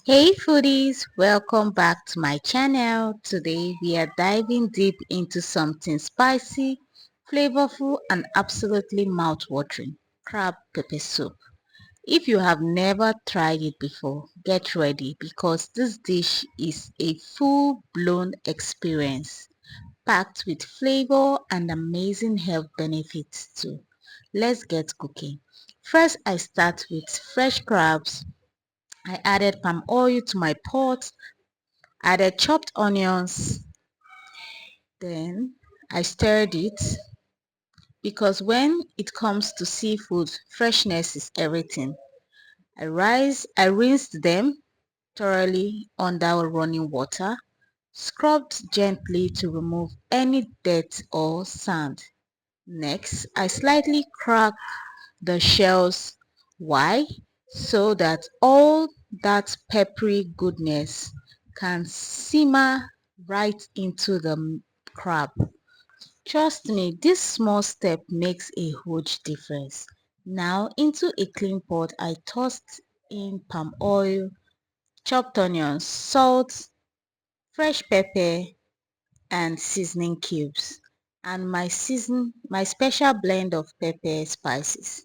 Hey foodies, welcome back to my channel. Today we are diving deep into something spicy, flavorful and absolutely mouth-watering, crab pepper soup. If you have never tried it before, get ready because this dish is a full-blown experience packed with flavor and amazing health benefits too. Let's get cooking. First I start with fresh crabs. I added palm oil to my pot, added chopped onions, then I stirred it because when it comes to seafood, freshness is everything. I rinsed them thoroughly under running water, scrubbed gently to remove any dirt or sand. Next, I slightly cracked the shells. Why? So that all that peppery goodness can simmer right into the crab. Trust me, this small step makes a huge difference. Now into a clean pot, I tossed in palm oil, chopped onions, salt, fresh pepper, and seasoning cubes, and my special blend of pepper spices.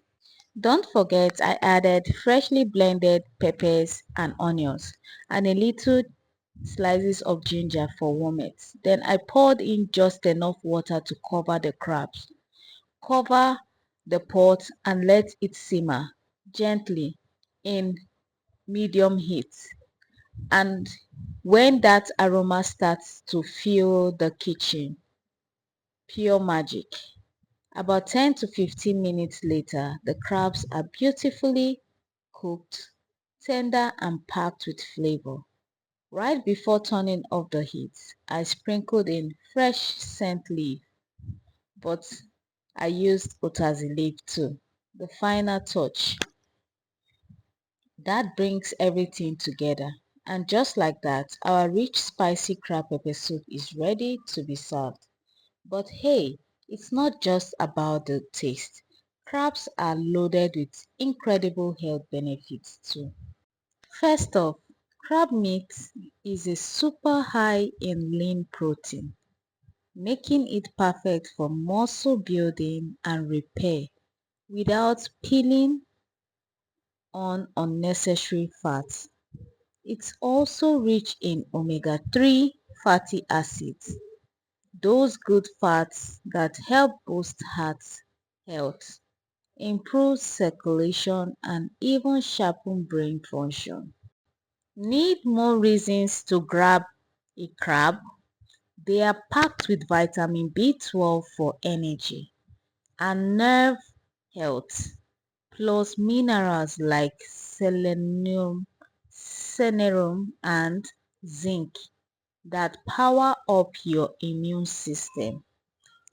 Don't forget I added freshly blended peppers and onions and a little slices of ginger for warmth. Then I poured in just enough water to cover the crabs. Cover the pot and let it simmer gently in medium heat. And when that aroma starts to fill the kitchen, pure magic. About 10 to 15 minutes later, the crabs are beautifully cooked, tender and packed with flavor. Right before turning off the heat, I sprinkled in fresh scent leaf, but I used Utazi leaf too. The final touch. That brings everything together. And just like that, our rich spicy crab pepper soup is ready to be served. But hey, it's not just about the taste. Crabs are loaded with incredible health benefits too. First off, crab meat is a super high in lean protein, making it perfect for muscle building and repair without peeling on unnecessary fats. It's also rich in omega-3 fatty acids, those good fats that help boost heart health, improve circulation and even sharpen brain function. Need more reasons to grab a crab? They are packed with vitamin B12 for energy and nerve health, plus minerals like selenium, and zinc that power up your immune system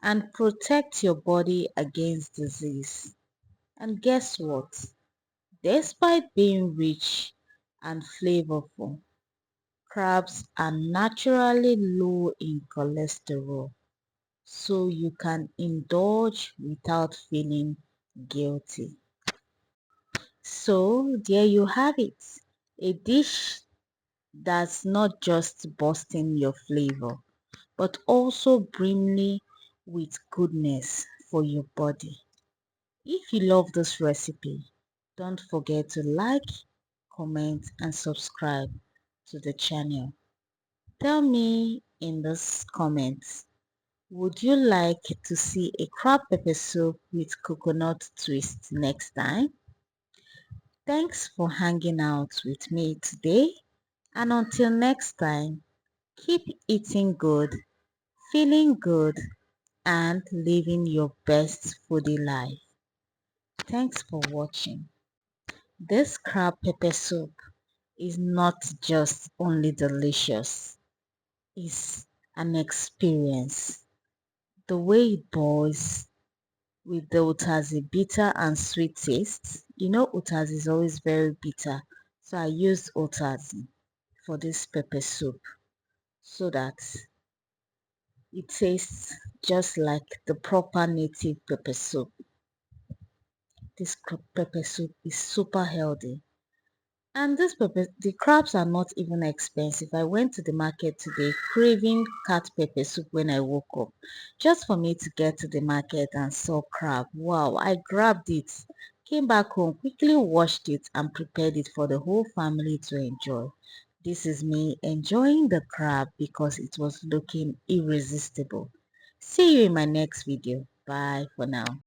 and protect your body against disease. And guess what? Despite being rich and flavorful, crabs are naturally low in cholesterol, so you can indulge without feeling guilty. So there you have it, a dish that's not just boasting your flavor, but also brimming with goodness for your body. If you love this recipe, don't forget to like, comment and subscribe to the channel. Tell me in the comments, would you like to see a crab pepper soup with coconut twist next time? Thanks for hanging out with me today, and until next time, keep eating good, feeling good and living your best foodie life. Thanks for watching. This crab pepper soup is not just only delicious, it's an experience. The way it boils with the utazi bitter and sweet taste. You know utazi is always very bitter. So I used utazi for this pepper soup so that it tastes just like the proper native pepper soup. This pepper soup is super healthy And the crabs are not even expensive. I went to the market today craving cat pepper soup when I woke up. Just for me to get to the market and saw crab. Wow, I grabbed it, came back home, quickly washed it and prepared it for the whole family to enjoy. This is me enjoying the crab because it was looking irresistible. See you in my next video. Bye for now.